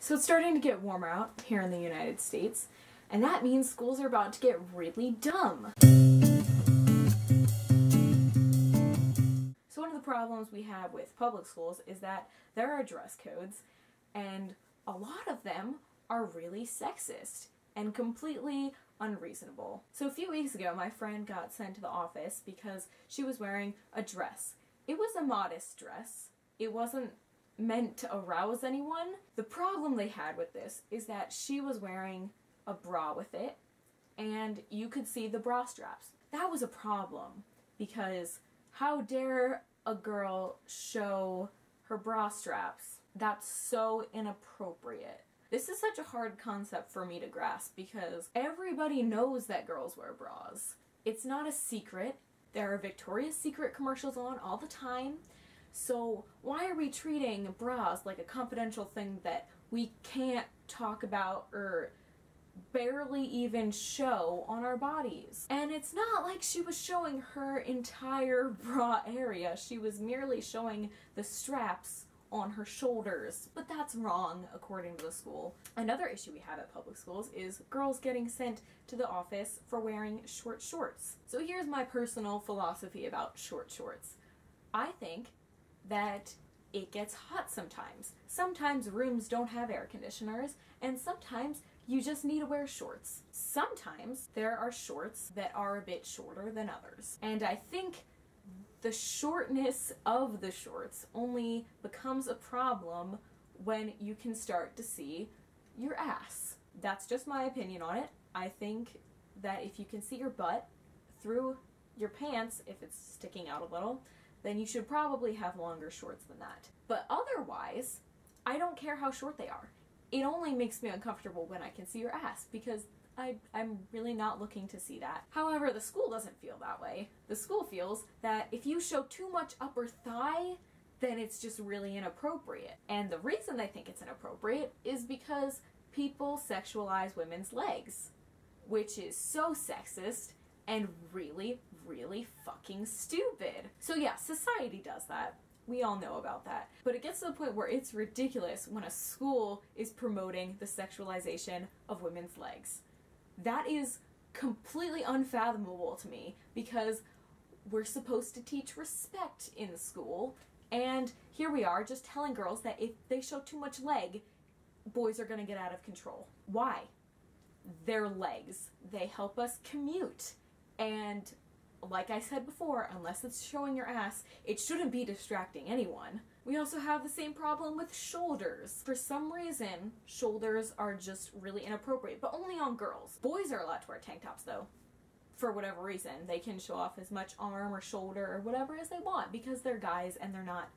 So it's starting to get warmer out here in the United States, and that means schools are about to get really dumb. So one of the problems we have with public schools is that there are dress codes, and a lot of them are really sexist and completely unreasonable. So a few weeks ago, my friend got sent to the office because she was wearing a dress. It was a modest dress. It wasn't meant to arouse anyone. The problem they had with this is that she was wearing a bra with it, and you could see the bra straps. That was a problem, because how dare a girl show her bra straps? That's so inappropriate. This is such a hard concept for me to grasp because everybody knows that girls wear bras. It's not a secret. There are Victoria's Secret commercials on all the time. So why are we treating bras like a confidential thing that we can't talk about or barely even show on our bodies? And it's not like she was showing her entire bra area. She was merely showing the straps on her shoulders, but that's wrong according to the school. Another issue we have at public schools is girls getting sent to the office for wearing short shorts. So here's my personal philosophy about short shorts. I think that it gets hot sometimes. Sometimes rooms don't have air conditioners, and sometimes you just need to wear shorts. Sometimes there are shorts that are a bit shorter than others. And I think the shortness of the shorts only becomes a problem when you can start to see your ass. That's just my opinion on it. I think that if you can see your butt through your pants, if it's sticking out a little, then you should probably have longer shorts than that. But otherwise, I don't care how short they are. It only makes me uncomfortable when I can see your ass, because I'm really not looking to see that. However, the school doesn't feel that way. The school feels that if you show too much upper thigh, then it's just really inappropriate. And the reason they think it's inappropriate is because people sexualize women's legs, which is so sexist and really, really fucking stupid. So yeah, society does that. We all know about that. But it gets to the point where it's ridiculous when a school is promoting the sexualization of women's legs. That is completely unfathomable to me, because we're supposed to teach respect in school, and here we are just telling girls that if they show too much leg, boys are gonna get out of control. Why? They're legs. They help us commute. And like I said before, unless it's showing your ass, it shouldn't be distracting anyone. We also have the same problem with shoulders. For some reason, shoulders are just really inappropriate, but only on girls. Boys are allowed to wear tank tops though. For whatever reason, they can show off as much arm or shoulder or whatever as they want because they're guys and they're not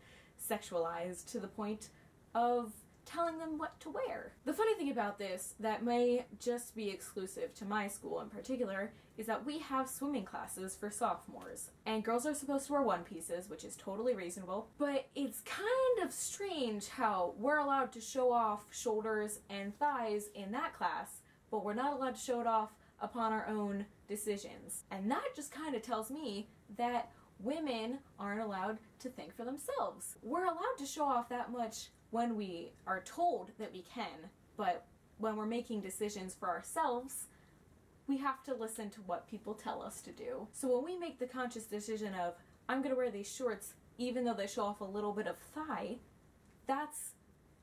sexualized to the point of telling them what to wear. The funny thing about this that may just be exclusive to my school in particular is that we have swimming classes for sophomores, and girls are supposed to wear one pieces, which is totally reasonable, but it's kind of strange how we're allowed to show off shoulders and thighs in that class, but we're not allowed to show it off upon our own decisions. And that just kind of tells me that women aren't allowed to think for themselves. We're allowed to show off that much when we are told that we can, but when we're making decisions for ourselves, we have to listen to what people tell us to do. So when we make the conscious decision of, I'm gonna wear these shorts even though they show off a little bit of thigh, that's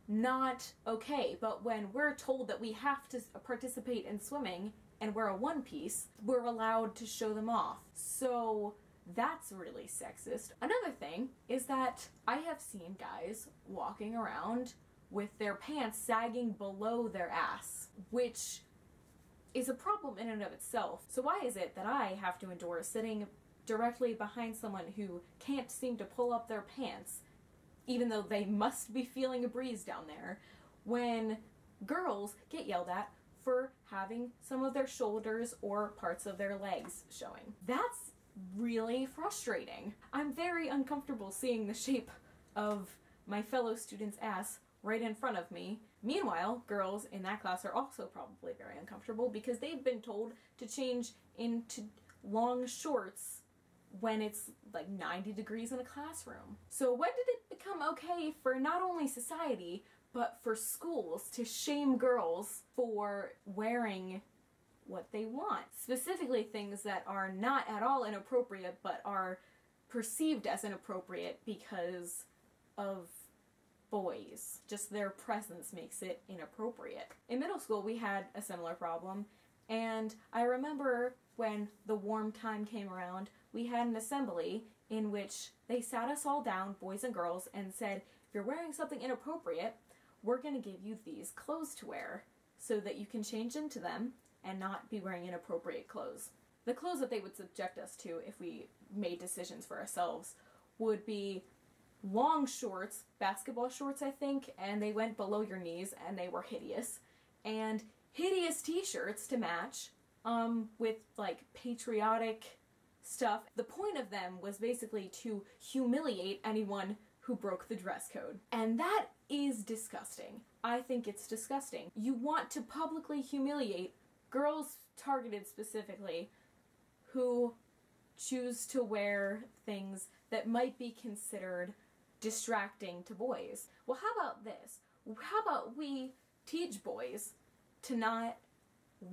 not okay. But when we're told that we have to participate in swimming and wear a one piece, we're allowed to show them off. So that's really sexist. Another thing is that I have seen guys walking around with their pants sagging below their ass, which is a problem in and of itself. So why is it that I have to endure sitting directly behind someone who can't seem to pull up their pants, even though they must be feeling a breeze down there, when girls get yelled at for having some of their shoulders or parts of their legs showing? That's really frustrating. I'm very uncomfortable seeing the shape of my fellow student's ass right in front of me. Meanwhile, girls in that class are also probably very uncomfortable because they've been told to change into long shorts when it's like 90 degrees in a classroom. So when did it become okay for not only society, but for schools to shame girls for wearing what they want. Specifically things that are not at all inappropriate, but are perceived as inappropriate because of boys. Just their presence makes it inappropriate. In middle school, we had a similar problem, and I remember when the warm time came around, we had an assembly in which they sat us all down, boys and girls, and said, if you're wearing something inappropriate, we're going to give you these clothes to wear so that you can change into them and not be wearing inappropriate clothes. The clothes that they would subject us to if we made decisions for ourselves would be long shorts, basketball shorts I think, and they went below your knees and they were hideous, and hideous t-shirts to match, with like patriotic stuff. The point of them was basically to humiliate anyone who broke the dress code. And that is disgusting. I think it's disgusting. You want to publicly humiliate girls, targeted specifically, who choose to wear things that might be considered distracting to boys. Well, how about this? How about we teach boys to not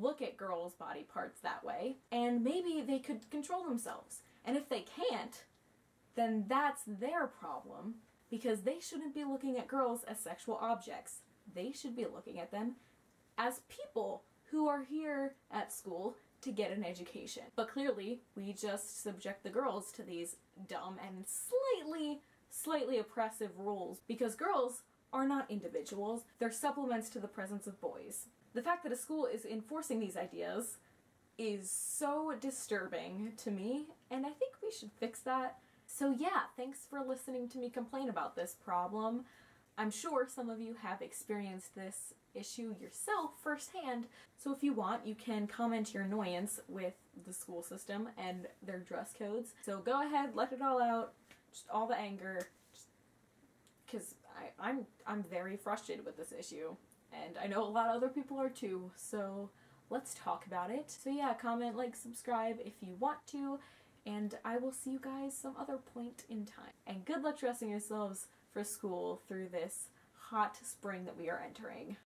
look at girls' body parts that way, and maybe they could control themselves. And if they can't, then that's their problem, because they shouldn't be looking at girls as sexual objects. They should be looking at them as people who are here at school to get an education. But clearly, we just subject the girls to these dumb and slightly oppressive rules, because girls are not individuals, they're supplements to the presence of boys. The fact that a school is enforcing these ideas is so disturbing to me, and I think we should fix that. So yeah, thanks for listening to me complain about this problem. I'm sure some of you have experienced this issue yourself firsthand, so if you want, you can comment your annoyance with the school system and their dress codes. So go ahead, let it all out, just all the anger, because I'm very frustrated with this issue. And I know a lot of other people are too, so let's talk about it. So yeah, comment, like, subscribe if you want to, and I will see you guys some other point in time. And good luck dressing yourselves for school through this hot spring that we are entering.